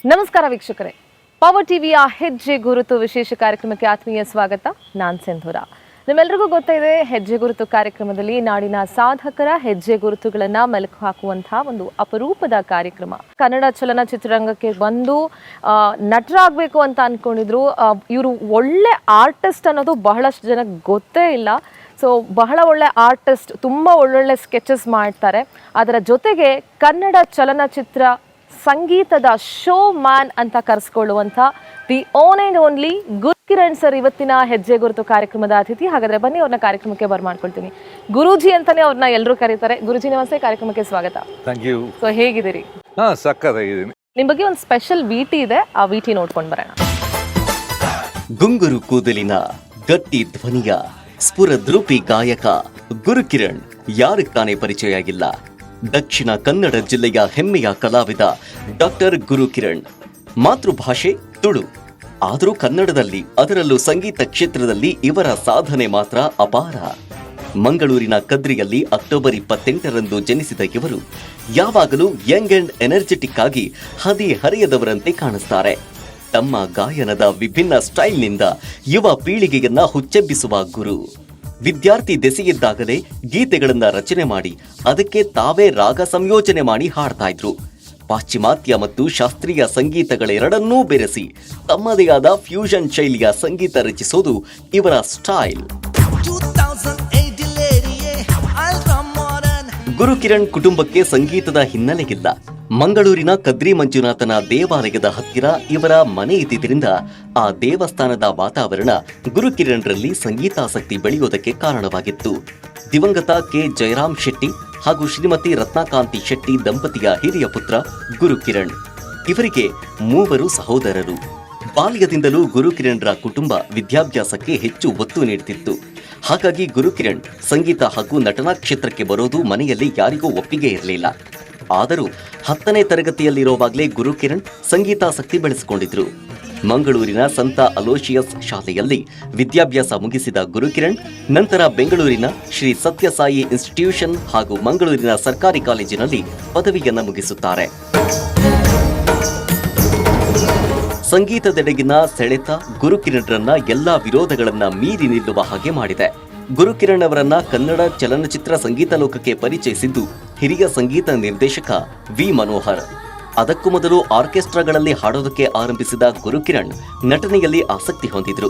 ನಮಸ್ಕಾರ ವೀಕ್ಷಕರೇ, ಪವರ್ ಟಿವಿಯ ಹೆಜ್ಜೆ ಗುರುತು ವಿಶೇಷ ಕಾರ್ಯಕ್ರಮಕ್ಕೆ ಆತ್ಮೀಯ ಸ್ವಾಗತ. ನಾನು ಸಿಂಧೂರ. ನಿಮ್ಮೆಲ್ಲರಿಗೂ ಗೊತ್ತಿದೆ, ಹೆಜ್ಜೆ ಗುರುತು ಕಾರ್ಯಕ್ರಮದಲ್ಲಿ ನಾಡಿನ ಸಾಧಕರ ಹೆಜ್ಜೆ ಗುರುತುಗಳನ್ನು ಮೆಲುಕು ಹಾಕುವಂತಹ ಒಂದು ಅಪರೂಪದ ಕಾರ್ಯಕ್ರಮ. ಕನ್ನಡ ಚಲನಚಿತ್ರರಂಗಕ್ಕೆ ಬಂದು ನಟರಾಗಬೇಕು ಅಂತ ಅಂದ್ಕೊಂಡಿದ್ರು. ಇವರು ಒಳ್ಳೆ ಆರ್ಟಿಸ್ಟ್ ಅನ್ನೋದು ಬಹಳಷ್ಟು ಜನಕ್ಕೆ ಗೊತ್ತೇ ಇಲ್ಲ. ಸೊ ಬಹಳ ಒಳ್ಳೆ ಆರ್ಟಿಸ್ಟ್, ತುಂಬ ಒಳ್ಳೊಳ್ಳೆ ಸ್ಕೆಚಸ್ ಮಾಡ್ತಾರೆ. ಅದರ ಜೊತೆಗೆ ಕನ್ನಡ ಚಲನಚಿತ್ರ ಸಂಗೀತದ ಶೋ ಮ್ಯಾನ್ ಅಂತ ಕರೆಸ್ಕೊಳ್ಳುವಂಥ the one and only Gurukiran sir ಇವತ್ತಿನ ಹೆಜ್ಜೆ ಗುರುತು ಕಾರ್ಯಕ್ರಮದ ಅತಿಥಿ. ಹಾಗಾದರೆ ಬನ್ನಿ ಅವ್ರನ್ನ ಕಾರ್ಯಕ್ರಮಕ್ಕೆ ಬರ್ಮಾಡ್ಕೊಳ್ತೀನಿ. ಗುರೂಜಿ ಅಂತಾನೆ ಅವ್ರನ್ನ ಎಲ್ಲರೂ ಕರೀತಾರೆ. ಗುರುಜಿ ನಮಸ್ತೆ, ಕಾರ್ಯಕ್ರಮಕ್ಕೆ ಸ್ವಾಗತ. Thank you. ಸೊ ಹೇಗಿದ್ದೀರಿ? ಸಕ್ಕತ್ತಾಗಿದ್ದೀನಿ. ನಿಮ್ಮ ಬಗ್ಗೆ ಒಂದು ಸ್ಪೆಷಲ್ ವಿಟಿ ಇದೆ, ಆ ವಿಟಿ ನೋಡ್ಕೊಂಡು ಬರೋಣ. ಗುಂಗುರು ಕೂದಲಿನ ಗಟ್ಟಿ ಧ್ವನಿಯ ಸ್ಫುರದ್ರೂಪಿ ಗಾಯಕ ಗುರುಕಿರಣ್ ಯಾರಿಗೆ ತಾನೇ ಪರಿಚಯ ಆಗಿಲ್ಲ. ದಕ್ಷಿಣ ಕನ್ನಡ ಜಿಲ್ಲೆಯ ಹೆಮ್ಮೆಯ ಕಲಾವಿದ ಡಾಕ್ಟರ್ ಗುರುಕಿರಣ್. ಮಾತೃಭಾಷೆ ತುಳು, ಆದರೂ ಕನ್ನಡದಲ್ಲಿ, ಅದರಲ್ಲೂ ಸಂಗೀತ ಕ್ಷೇತ್ರದಲ್ಲಿ ಇವರ ಸಾಧನೆ ಮಾತ್ರ ಅಪಾರ. ಮಂಗಳೂರಿನ ಕದ್ರಿಯಲ್ಲಿ ಅಕ್ಟೋಬರ್ 28ರಂದು ಜನಿಸಿದ ಇವರು ಯಾವಾಗಲೂ ಯಂಗ್ ಅಂಡ್ ಎನರ್ಜೆಟಿಕ್ ಆಗಿ ಹದಿಹರೆಯದವರಂತೆ ಕಾಣಿಸ್ತಾರೆ. ತಮ್ಮ ಗಾಯನದ ವಿಭಿನ್ನ ಸ್ಟೈಲ್ನಿಂದ ಯುವ ಪೀಳಿಗೆಯನ್ನ ಹುಚ್ಚೆಬ್ಬಿಸುವ ಗುರು. ವಿದ್ಯಾರ್ಥಿ ದೆಸೆಯಿದ್ದಾಗಲೇ ಗೀತೆಗಳನ್ನ ರಚನೆ ಮಾಡಿ ಅದಕ್ಕೆ ತಾವೇ ರಾಗ ಸಂಯೋಜನೆ ಮಾಡಿ ಹಾಡ್ತಾ ಇದ್ರು. ಪಾಶ್ಚಿಮಾತ್ಯ ಮತ್ತು ಶಾಸ್ತ್ರೀಯ ಸಂಗೀತಗಳೆರಡನ್ನೂ ಬೆರೆಸಿ ತಮ್ಮದೇ ಆದ ಫ್ಯೂಷನ್ ಶೈಲಿಯ ಸಂಗೀತ ರಚಿಸೋದು ಇವರ ಸ್ಟೈಲ್. ಗುರುಕಿರಣ್ ಕುಟುಂಬಕ್ಕೆ ಸಂಗೀತದ ಹಿನ್ನೆಲೆಯಿಲ್ಲ. ಮಂಗಳೂರಿನ ಕದ್ರಿ ಮಂಜುನಾಥನ ದೇವಾಲಯದ ಹತ್ತಿರ ಇವರ ಮನೆ ಇದ್ದಿದ್ದರಿಂದ ಆ ದೇವಸ್ಥಾನದ ವಾತಾವರಣ ಗುರುಕಿರಣ್ರಲ್ಲಿ ಸಂಗೀತಾಸಕ್ತಿ ಬೆಳೆಯೋದಕ್ಕೆ ಕಾರಣವಾಗಿತ್ತು. ದಿವಂಗತ ಕೆ ಜಯರಾಮ್ ಶೆಟ್ಟಿ ಹಾಗೂ ಶ್ರೀಮತಿ ರತ್ನಕಾಂತಿ ಶೆಟ್ಟಿ ದಂಪತಿಯ ಹಿರಿಯ ಪುತ್ರ ಗುರುಕಿರಣ್. ಇವರಿಗೆ 3 ಸಹೋದರರು. ಬಾಲ್ಯದಿಂದಲೂ ಗುರುಕಿರಣ್ರ ಕುಟುಂಬ ವಿದ್ಯಾಭ್ಯಾಸಕ್ಕೆ ಹೆಚ್ಚು ಒತ್ತು ನೀಡುತ್ತಿತ್ತು. ಹಾಗಾಗಿ ಗುರುಕಿರಣ್ ಸಂಗೀತ ಹಾಗೂ ನಟನಾ ಕ್ಷೇತ್ರಕ್ಕೆ ಬರೋದು ಮನೆಯಲ್ಲಿ ಯಾರಿಗೂ ಒಪ್ಪಿಗೆ ಇರಲಿಲ್ಲ. ಆದರೂ 10ನೇ ತರಗತಿಯಲ್ಲಿರುವಾಗಲೇ ಗುರುಕಿರಣ್ ಸಂಗೀತಾಸಕ್ತಿ ಬೆಳೆಸಿಕೊಂಡಿದ್ರು. ಮಂಗಳೂರಿನ ಸಂತ ಅಲೋಶಿಯಸ್ ಶಾಲೆಯಲ್ಲಿ ವಿದ್ಯಾಭ್ಯಾಸ ಮುಗಿಸಿದ ಗುರುಕಿರಣ್ ನಂತರ ಬೆಂಗಳೂರಿನ ಶ್ರೀ ಸತ್ಯಸಾಯಿ ಇನ್ಸ್ಟಿಟ್ಯೂಷನ್ ಹಾಗೂ ಮಂಗಳೂರಿನ ಸರ್ಕಾರಿ ಕಾಲೇಜಿನಲ್ಲಿ ಪದವಿಯನ್ನ ಮುಗಿಸುತ್ತಾರೆ. ಸಂಗೀತದೆಡೆಗಿನ ಸೆಳೆತ ಗುರುಕಿರಣ್ರನ್ನ ಎಲ್ಲಾ ವಿರೋಧಗಳನ್ನ ಮೀರಿ ನಿಲ್ಲುವ ಹಾಗೆ ಮಾಡಿದೆ. ಗುರುಕಿರಣ್ ಅವರನ್ನ ಕನ್ನಡ ಚಲನಚಿತ್ರ ಸಂಗೀತ ಲೋಕಕ್ಕೆ ಪರಿಚಯಿಸಿದ್ದು ಹಿರಿಯ ಸಂಗೀತ ನಿರ್ದೇಶಕ ವಿ ಮನೋಹರ್. ಅದಕ್ಕೂ ಮೊದಲು ಆರ್ಕೆಸ್ಟ್ರಾಗಳಲ್ಲಿ ಹಾಡೋದಕ್ಕೆ ಆರಂಭಿಸಿದ ಗುರುಕಿರಣ್ ನಟನೆಯಲ್ಲಿ ಆಸಕ್ತಿ ಹೊಂದಿದ್ರು.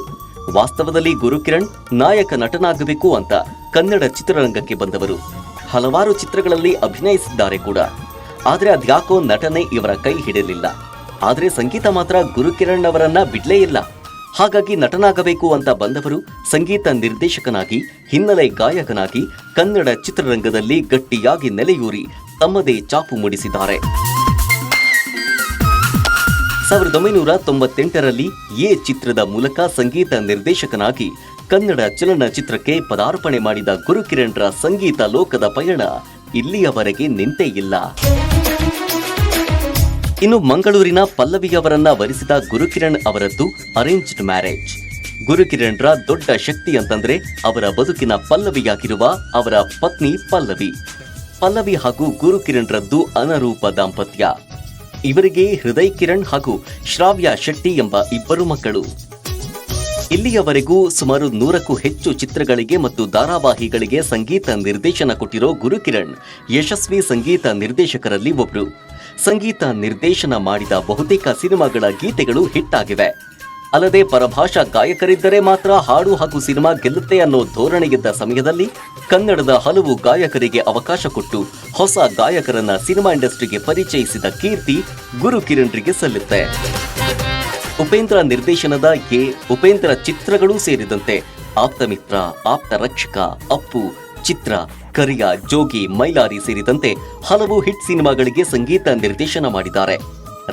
ವಾಸ್ತವದಲ್ಲಿ ಗುರುಕಿರಣ್ ನಾಯಕ ನಟನಾಗಬೇಕು ಅಂತ ಕನ್ನಡ ಚಿತ್ರರಂಗಕ್ಕೆ ಬಂದವರು. ಹಲವಾರು ಚಿತ್ರಗಳಲ್ಲಿ ಅಭಿನಯಿಸಿದ್ದಾರೆ ಕೂಡ. ಆದರೆ ಅದ್ಯಾಕೋ ನಟನೆ ಇವರ ಕೈ ಹಿಡಿಯಲಿಲ್ಲ. ಆದರೆ ಸಂಗೀತ ಮಾತ್ರ ಗುರುಕಿರಣ್ ಅವರನ್ನ ಬಿಡ್ಲೇ ಇಲ್ಲ. ಹಾಗಾಗಿ ನಟನಾಗಬೇಕು ಅಂತ ಬಂದವರು ಸಂಗೀತ ನಿರ್ದೇಶಕನಾಗಿ, ಹಿನ್ನೆಲೆ ಗಾಯಕನಾಗಿ ಕನ್ನಡ ಚಿತ್ರರಂಗದಲ್ಲಿ ಗಟ್ಟಿಯಾಗಿ ನೆಲೆಯೂರಿ ತಮ್ಮದೇ ಛಾಪು ಮೂಡಿಸಿದ್ದಾರೆ. 1998ರಲ್ಲಿ ಎ ಚಿತ್ರದ ಮೂಲಕ ಸಂಗೀತ ನಿರ್ದೇಶಕನಾಗಿ ಕನ್ನಡ ಚಲನಚಿತ್ರಕ್ಕೆ ಪದಾರ್ಪಣೆ ಮಾಡಿದ ಗುರುಕಿರಣ್ರ ಸಂಗೀತ ಲೋಕದ ಪಯಣ ಇಲ್ಲಿಯವರೆಗೆ ನಿಂತೇ ಇಲ್ಲ. ಇನ್ನು ಮಂಗಳೂರಿನ ಪಲ್ಲವಿಯವರನ್ನ ವರಿಸಿದ ಗುರುಕಿರಣ್ ಅವರದ್ದು ಅರೇಂಜ್ಡ್ ಮ್ಯಾರೇಜ್. ಗುರುಕಿರಣ್ರ ದೊಡ್ಡ ಶಕ್ತಿ ಅಂತಂದ್ರೆ ಅವರ ಬದುಕಿನ ಪಲ್ಲವಿಯಾಗಿರುವ ಅವರ ಪತ್ನಿ ಪಲ್ಲವಿ. ಪಲ್ಲವಿ ಹಾಗೂ ಗುರುಕಿರಣ್ರದ್ದು ಅನರೂಪ ದಾಂಪತ್ಯ. ಇವರಿಗೆ ಹೃದಯ್ ಕಿರಣ್ ಹಾಗೂ ಶ್ರಾವ್ಯ ಶೆಟ್ಟಿ ಎಂಬ 2 ಮಕ್ಕಳು. ಇಲ್ಲಿಯವರೆಗೂ ಸುಮಾರು 100ಕ್ಕೂ ಹೆಚ್ಚು ಚಿತ್ರಗಳಿಗೆ ಮತ್ತು ಧಾರಾವಾಹಿಗಳಿಗೆ ಸಂಗೀತ ನಿರ್ದೇಶನ ಕೊಟ್ಟಿರೋ ಗುರುಕಿರಣ್ ಯಶಸ್ವಿ ಸಂಗೀತ ನಿರ್ದೇಶಕರಲ್ಲಿ ಒಬ್ರು. ಸಂಗೀತ ನಿರ್ದೇಶನ ಮಾಡಿದ ಬಹುತೇಕ ಸಿನಿಮಾಗಳ ಗೀತೆಗಳು ಹಿಟ್ ಆಗಿವೆ. ಅಲ್ಲದೆ ಪರಭಾಷಾ ಗಾಯಕರಿದ್ದರೆ ಮಾತ್ರ ಹಾಡು ಹಾಗೂ ಸಿನಿಮಾ ಗೆಲ್ಲುತ್ತೆ ಅನ್ನೋ ಧೋರಣೆಯಿದ್ದ ಸಮಯದಲ್ಲಿ ಕನ್ನಡದ ಹಲವು ಗಾಯಕರಿಗೆ ಅವಕಾಶ ಕೊಟ್ಟು ಹೊಸ ಗಾಯಕರನ್ನ ಸಿನಿಮಾ ಇಂಡಸ್ಟ್ರಿಗೆ ಪರಿಚಯಿಸಿದ ಕೀರ್ತಿ ಗುರುಕಿರಣ್ರಿಗೆ ಸಲ್ಲುತ್ತೆ. ಉಪೇಂದ್ರ ನಿರ್ದೇಶನದ ಉಪೇಂದ್ರ ಚಿತ್ರಗಳೂ ಸೇರಿದಂತೆ ಆಪ್ತಮಿತ್ರ, ಆಪ್ತ ರಕ್ಷಕ, ಅಪ್ಪು, ಚಿತ್ರ, ಕರಿಯ, ಜೋಗಿ, ಮೈಲಾರಿ ಸೇರಿದಂತೆ ಹಲವು ಹಿಟ್ ಸಿನಿಮಾಗಳಿಗೆ ಸಂಗೀತ ನಿರ್ದೇಶನ ಮಾಡಿದ್ದಾರೆ.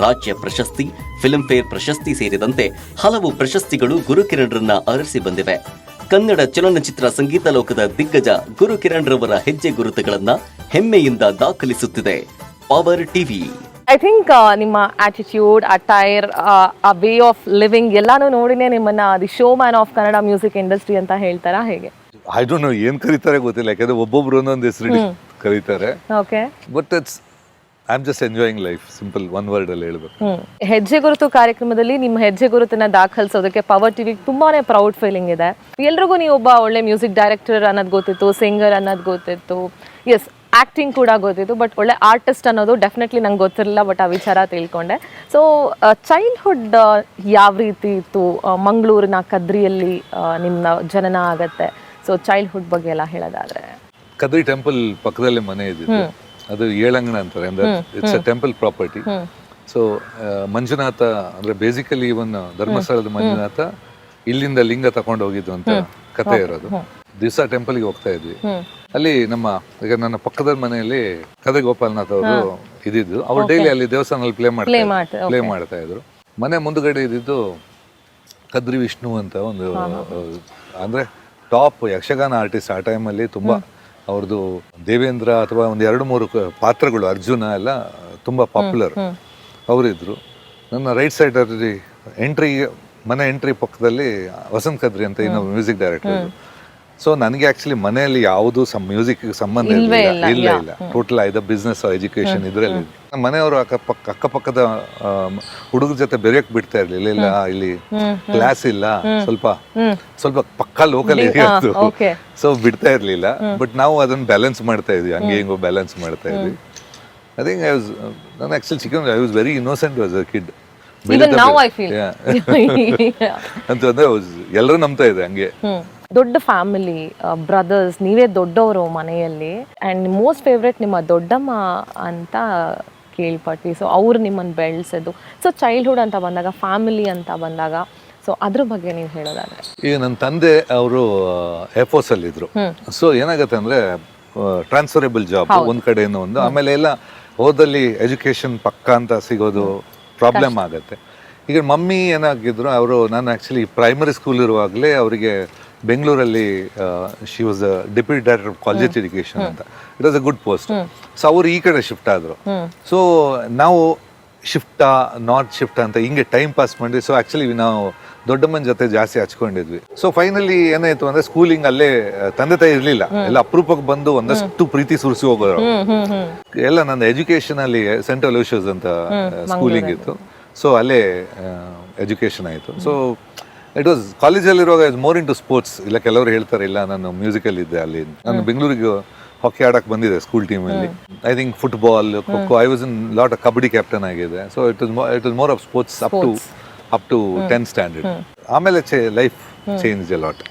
ರಾಜ್ಯ ಪ್ರಶಸ್ತಿ, ಫಿಲ್ಮ್ ಫೇರ್ ಪ್ರಶಸ್ತಿ ಸೇರಿದಂತೆ ಹಲವು ಪ್ರಶಸ್ತಿಗಳು ಗುರುಕಿರಣ್ರನ್ನ ಅರಸಿ ಬಂದಿವೆ. ಕನ್ನಡ ಚಲನಚಿತ್ರ ಸಂಗೀತ ಲೋಕದ ದಿಗ್ಗಜ ಗುರುಕಿರಣ್ರವರ ಹೆಜ್ಜೆ ಗುರುತುಗಳನ್ನ ಹೆಮ್ಮೆಯಿಂದ ದಾಖಲಿಸುತ್ತಿದೆ ಪವರ್ ಟಿವಿ. ಐ ಥಿಂಕ್ ನಿಮ್ಮ ಆಟಿಟ್ಯೂಡ್, ಅಟೈರ್, ಆ ವೇ ಆಫ್ ಲಿವಿಂಗ್ ಎಲ್ಲಾನು ನೋಡಿನೇ ನಿಮ್ಮನ್ನ the show man of Kannada music industry ಅಂತ ಹೇಳ್ತಾರಾ, ಹೇಗೆ? ಐ ಡೋಂಟ್ ನೋ ಏನ್ ಕರೀತಾರೆ ಗೊತ್ತಿಲ್ಲ, ಯಾಕಂದ್ರೆ ಒಬ್ಬೊಬ್ರು ಒಂದೊಂದು ಹೆಸರು ಕರೀತಾರೆ. Okay. But it's I am just enjoying life, simple one word ಅಲ್ಲಿ ಹೇಳ್ಬೇಕು. ಹೆಜ್ಜೆ ಗುರುತು ಕಾರ್ಯಕ್ರಮದಲ್ಲಿ ನಿಮ್ಮ ಹೆಜ್ಜೆ ಗುರುತನ್ನ ದಾಖಲಿಸೋದಕ್ಕೆ ಪವರ್ ಟಿವಿಗೆ ತುಂಬಾನೇ ಪ್ರೌಡ್ ಫೀಲಿಂಗ್ ಇದೆ. ಎಲ್ರಿಗೂ ನೀವು ಒಬ್ಬ ಒಳ್ಳೆ ಮ್ಯೂಸಿಕ್ ಡೈರೆಕ್ಟರ್ ಅನ್ನೋದು ಗೊತ್ತಿತ್ತು, ಸಿಂಗರ್ ಅನ್ನೋದು ಗೊತ್ತಿತ್ತು, ಎಸ್ ಆಕ್ಟಿಂಗ್ ಕೂಡ ಗೊತ್ತಿತ್ತು, ಬಟ್ ಒಳ್ಳೆ ಆರ್ಟಿಸ್ಟ್ ಅನ್ನೋದು ಡೆಫಿನೆಟ್ಲಿ ನಂಗೆ ಗೊತ್ತಿರಲಿಲ್ಲ, ಬಟ್ ಆ ವಿಚಾರ ತಿಳ್ಕೊಂಡೆ. ಸೊ ಚೈಲ್ಡ್ಹುಡ್ ಯಾವ ರೀತಿ ಇತ್ತು? ಮಂಗಳೂರಿನ ಕದ್ರಿಯಲ್ಲಿ ನಿಮ್ಮ ಜನನ ಆಗತ್ತೆ. ಸೊ ಚೈಲ್ಡ್ಹುಡ್ ಬಗ್ಗೆ ಎಲ್ಲ ಹೇಳೋದಾದ್ರೆ, ಕದ್ರಿ ಟೆಂಪಲ್ ಪಕ್ಕದಲ್ಲೇ ಮನೆ ಇದ್ದಿದ್ದು, ಅದು ಏಳಂಗಣ ಅಂತಾರೆ, ಅಂದ್ರೆ it's a temple property. So Manjunatha ಅಂದ್ರೆ ಬೇಸಿಕಲಿ ಇವನ್ ಧರ್ಮಸ್ಥಳದ ಮಂಜುನಾಥ ಇಲ್ಲಿಂದ ಲಿಂಗ ತಗೊಂಡು ಹೋಗಿದ್ದು ಅಂತ ಕಥೆ ಇರೋದು. ದಿವಸ ಟೆಂಪಲ್ಗೆ ಹೋಗ್ತಾ ಇದ್ವಿ. ಅಲ್ಲಿ ಈಗ ನನ್ನ ಪಕ್ಕದ ಮನೆಯಲ್ಲಿ ಕದೆ ಗೋಪಾಲನಾಥ್ ಅವರು ಇದ್ದಿದ್ದು. ಅವ್ರು ಡೈಲಿ ಅಲ್ಲಿ ದೇವಸ್ಥಾನದಲ್ಲಿ ಪ್ಲೇ ಮಾಡ್ತಾ ಇದ್ರು. ಮನೆ ಮುಂದುಗಡೆ ಇದ್ದಿದ್ದು ಕದ್ರಿ ವಿಷ್ಣು ಅಂತ ಒಂದು ಅಂದ್ರೆ ಟಾಪ್ ಯಕ್ಷಗಾನ ಆರ್ಟಿಸ್ಟ್ ಆ ಟೈಮಲ್ಲಿ. ತುಂಬಾ ಅವ್ರದ್ದು ದೇವೇಂದ್ರ ಅಥವಾ ಒಂದು 2-3 ಪಾತ್ರಗಳು, ಅರ್ಜುನ ಎಲ್ಲ ತುಂಬಾ ಪಾಪ್ಯುಲರ್ ಅವರಿದ್ರು. ನನ್ನ ರೈಟ್ ಸೈಡ್ ಅಲ್ಲಿ ಮನೆ ಎಂಟ್ರಿ ಪಕ್ಕದಲ್ಲಿ ವಸಂತ್ ಕದ್ರಿ ಅಂತ ಇನ್ನೊಬ್ಬ ಮ್ಯೂಸಿಕ್ ಡೈರೆಕ್ಟರ್. ಸೊ ನನಗೆ ಆಕ್ಚುಲಿ ಮನೆಯಲ್ಲಿ ಯಾವುದು ಮ್ಯೂಸಿಕ್ ಸಂಬಂಧ ಇಲ್ಲ. ಟೋಟಲ್ ಐದ ಬಿಸ್ನೆಸ್ ಎಜುಕೇಶನ್ ಇದ್ರಲ್ಲಿ ಮನೆಯವರು ಅಕ್ಕಪಕ್ಕದ ಹುಡುಗರ ಜೊತೆ ಬೆರೆಯಕ್ ಬಿಡ್ತಾ ಇರ್ಲಿಲ್ಲ. ಇಲ್ಲ ಇಲ್ಲಿ ಕ್ಲಾಸ್ ಇಲ್ಲ, ಸ್ವಲ್ಪ ಪಕ್ಕ ಲೋಕಲ್ ಏರಿಯಾ. ಸೊ ಬಿಡ್ತಾ ಇರ್ಲಿಲ್ಲ. ಬಟ್ ನಾವು ಅದನ್ನ ಬ್ಯಾಲೆನ್ಸ್ ಮಾಡ್ತಾ ಇದ್ವಿ, ಹಂಗೆ ಹಿಂಗೋ ಬ್ಯಾಲೆನ್ಸ್ ಮಾಡ್ತಾ ಇದ್ವಿ. ಐ ಥಿಂಕ್ ನಾನು actually chicken I was very innocent was a kid. ಅಂತಂದ್ರೆ ಎಲ್ಲರೂ ನಂಬ್ತಾ ಇದೆ ಹಂಗೆ. ದೊಡ್ಡ ಫ್ಯಾಮಿಲಿ, ಬ್ರದರ್ಸ್, ನೀವೇ ದೊಡ್ಡವರು ಮನೆಯಲ್ಲಿ, ಅಂಡ್ ಮೋಸ್ಟ್ ಫೇವ್ರೆಟ್ ನಿಮ್ಮ ದೊಡ್ಡಮ್ಮ ಅಂತ ಕೇಳ್ಪಟ್ವಿ. ಸೊ ಅವ್ರು ನಿಮ್ಮನ್ನು ಬೆಳೆಸೋದು. ಸೊ ಚೈಲ್ಡ್ಹುಡ್ ಅಂತ ಬಂದಾಗ, ಫ್ಯಾಮಿಲಿ ಅಂತ ಬಂದಾಗ, ಸೊ ಅದ್ರ ಬಗ್ಗೆ ನೀವು ಹೇಳೋದಾದ್ರೆ. ಈಗ ನನ್ನ ತಂದೆ ಅವರು ಏರ್ಫೋರ್ಸ್ ಅಲ್ಲಿ ಇದ್ರು. ಸೊ ಏನಾಗತ್ತೆ ಅಂದ್ರೆ ಟ್ರಾನ್ಸ್ಫರಬಲ್ ಜಾಬ್ ಒಂದ್ ಕಡೆಯಿಂದ ಒಂದು, ಆಮೇಲೆ ಎಲ್ಲ ಹೋದಲ್ಲಿ ಎಜುಕೇಶನ್ ಪಕ್ಕ ಅಂತ ಸಿಗೋದು ಪ್ರಾಬ್ಲಮ್ ಆಗತ್ತೆ. ಈಗ ಮಮ್ಮಿ ಏನಾಗಿದ್ರು, ಅವರು ನಾನು ಆಕ್ಚುಲಿ ಪ್ರೈಮರಿ ಸ್ಕೂಲ್ ಇರುವಾಗಲೇ ಅವರಿಗೆ ಬೆಂಗಳೂರಲ್ಲಿ she was deputy director of college education ಅಂತ. It was a good post. So ಅವರು ಈ ಕಡೆ ಶಿಫ್ಟ್ ಆದ್ರು. ಸೊ ನಾವು ನಾರ್ತ್ ಶಿಫ್ಟ್ ಅಂತ ಹಿಂಗೆ ಟೈಮ್ ಪಾಸ್ ಮಾಡಿದ್ವಿ. ಸೊ ಆಕ್ಚುಲಿ ನಾವು ದೊಡ್ಡಮ್ಮನ ಜೊತೆ ಜಾಸ್ತಿ ಹಚ್ಕೊಂಡಿದ್ವಿ. ಸೊ ಫೈನಲಿ ಏನಾಯ್ತು ಅಂದ್ರೆ ಸ್ಕೂಲಿಂಗ್ ಅಲ್ಲೇ ತಂದೆ ತಾಯಿ ಇರ್ಲಿಲ್ಲ, ಎಲ್ಲ ಅಪರೂಪಕ್ಕೆ ಬಂದು ಒಂದಷ್ಟು ಪ್ರೀತಿ ಸುರಿಸಿ ಹೋಗೋರು ಎಲ್ಲ. ನನ್ನ ಎಜುಕೇಶನ್ ಅಲ್ಲಿ ಸೆಂಟ್ ಅಲೋಷಿಯಸ್ ಅಂತ ಸ್ಕೂಲಿಂಗ್ ಇತ್ತು. ಸೊ ಅಲ್ಲೇ ಎಜುಕೇಶನ್ ಆಯಿತು. ಸೊ ಇಟ್ ವಾಸ್ ಕಾಲೇಜಲ್ಲಿರುವಾಗ is more into sports. ಇಲ್ಲ ಕೆಲವರು ಹೇಳ್ತಾರೆ ಇಲ್ಲ ನಾನು ಮ್ಯೂಸಿಕಲ್ ಇದ್ದೆ ಅಲ್ಲಿ. ನಾನು ಬೆಂಗಳೂರಿಗೆ ಹಾಕಿ ಆಡಕ್ಕೆ ಬಂದಿದೆ ಸ್ಕೂಲ್ ಟೀಮಲ್ಲಿ. I think football, kho kho, I was in lot of kabaddi captain ಆಗಿದೆ. So it was more of sports up to 10th standard. ಆಮೇಲೆ ಲೈಫ್ ಚೇಂಜ್ ಎ ಲಾಟ್.